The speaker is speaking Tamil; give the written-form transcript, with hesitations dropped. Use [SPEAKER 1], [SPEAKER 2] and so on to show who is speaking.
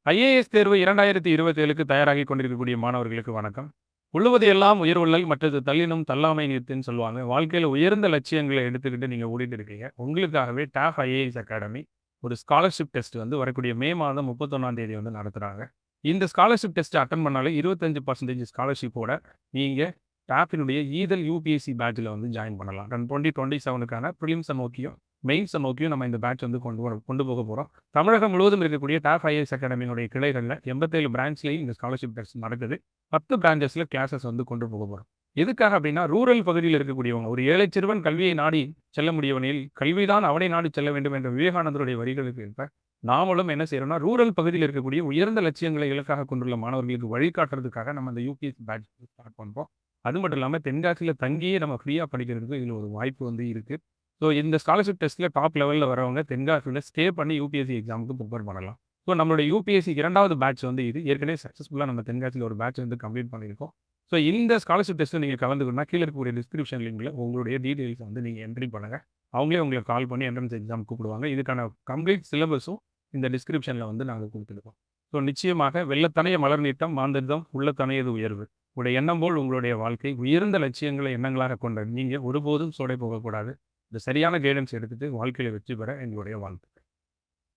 [SPEAKER 1] ஐஏஎஸ் தேர்வு 2027க்கு தயாராகிக் கொண்டிருக்கக்கூடிய மாணவர்களுக்கு வணக்கம். "உள்ளுவது எல்லாம் உயர்வுள்ளல் மற்றது தள்ளினும் தள்ளாமை நீர்த்துன்னு" சொல்லுவாங்க. வாழ்க்கையில உயர்ந்த லட்சியங்கள எடுத்துக்கிட்டு நீங்க ஓடிட்டு இருக்கீங்க. உங்களுக்காகவே டாப் ஐஏஎஸ் அகாடமி ஒரு ஸ்காலர்ஷிப் டெஸ்ட் வந்து வரக்கூடிய மே மாதம் 31ஆம் தேதி வந்து நடத்துறாங்க. இந்த ஸ்காலர்ஷிப் டெஸ்ட் அட்டெண்ட் பண்ணாலே 25% ஸ்காலர்ஷிப்போட நீங்க டாப்பினுடைய ஈதல் யுபிஎஸ்சி பேட்ச்ல வந்து ஜாயின் பண்ணலாம். 2027க்கான பிரிலிம்ஸ நோக்கியும், மெயின்ஸ நோக்கியும் நம்ம இந்த பேட்ச் வந்து கொண்டு போக போறோம். தமிழகம் முழுவதும் இருக்கக்கூடிய டாப் ஐஏஎஸ் அகாடமியினுடைய கிளைகள்ல 87 பிரான்ச்லயும் இந்த ஸ்காலர்ஷிப் டெஸ்ட் நடக்குது. 10 பிரான்ச்சஸ்ல கிளாஸஸ் வந்து கொண்டு போக போறோம். எதுக்காக அப்படின்னா, ரூரல் பகுதியில் இருக்கக்கூடியவங்க, ஒரு ஏழை சிறுவன் கல்வியை நாடி செல்ல முடியவனில், கல்விதான் அவனை நாடி செல்ல வேண்டும் என்ற விவேகானந்தருடைய வரிகளுக்கு ஏற்ப, நாமளும் என்ன செய்றோம்னா, ரூரல் பகுதியில் இருக்கக்கூடிய உயர்ந்த லட்சியங்களை இலக்காக கொண்டுள்ள மாணவர்களுக்கு வழிகாட்டுறதுக்காக நம்ம இந்த யுபிஎஸ்சி பேட்ச் ஸ்டார்ட் பண்றோம். அது மட்டும் இல்லாம தென்காசியில தங்கியே நம்ம ஃப்ரீயா படிக்கிறதுக்கு இதுல ஒரு வாய்ப்பு வந்து இருக்கு. ஸோ இந்த ஸ்காலர்ஷிப் டெஸ்ட்ல டாப் லெவல்ல வரவங்க தென்காசியில ஸ்டே பண்ணி யுபிஎஸ்சி எக்ஸாமுக்கு ப்ரிப்பேர் பண்ணலாம். ஸோ நம்மளுடைய யுபிஎஸ்சி 2வது பேட்ச் வந்து இது. ஏற்கனவே சக்ஸஸ்ஃபுல்லா நம்ம தென்காசியில ஒரு பேட்ச் வந்து கம்ப்ளீட் பண்ணியிருக்கோம். ஸோ இந்த ஸ்காலர்ஷிப் டெஸ்ட்ல நீங்க கலந்துக்கணும்னா, கீழ இருக்கக்கூடிய டிஸ்கிரிப்ஷன் லிங்க்ல உங்களுடைய டீட்டெயில்ஸ வந்து நீங்க என்ட்ரி பண்ணுங்க. அவங்களே உங்களுக்கு கால் பண்ணி என்ட்ரன்ஸ் எக்ஸாம் கூப்பிடுவாங்க. இதுக்கான கம்ப்ளீட் சிலபஸும் இந்த டிஸ்கிரிப்ஷன்ல வந்து நாங்க குடுத்துருக்கோம். ஸோ நிச்சயமாக "வெள்ளத்தனைய மலர் நீட்டம் மாந்தரிடம் உள்ளத்தனையது உயர்வு" உங்களுடைய எண்ணம் போல் உங்களுடைய வாழ்க்கை. உயர்ந்த லட்சியங்களை எண்ணங்களாக கொண்ட நீங்க ஒருபோதும் சோடை போகக்கூடாது. இந்த சரியான கைடன்ஸ் எடுத்துட்டு வாழ்க்கையில வெற்றி பெற எங்களுடைய வாழ்த்து.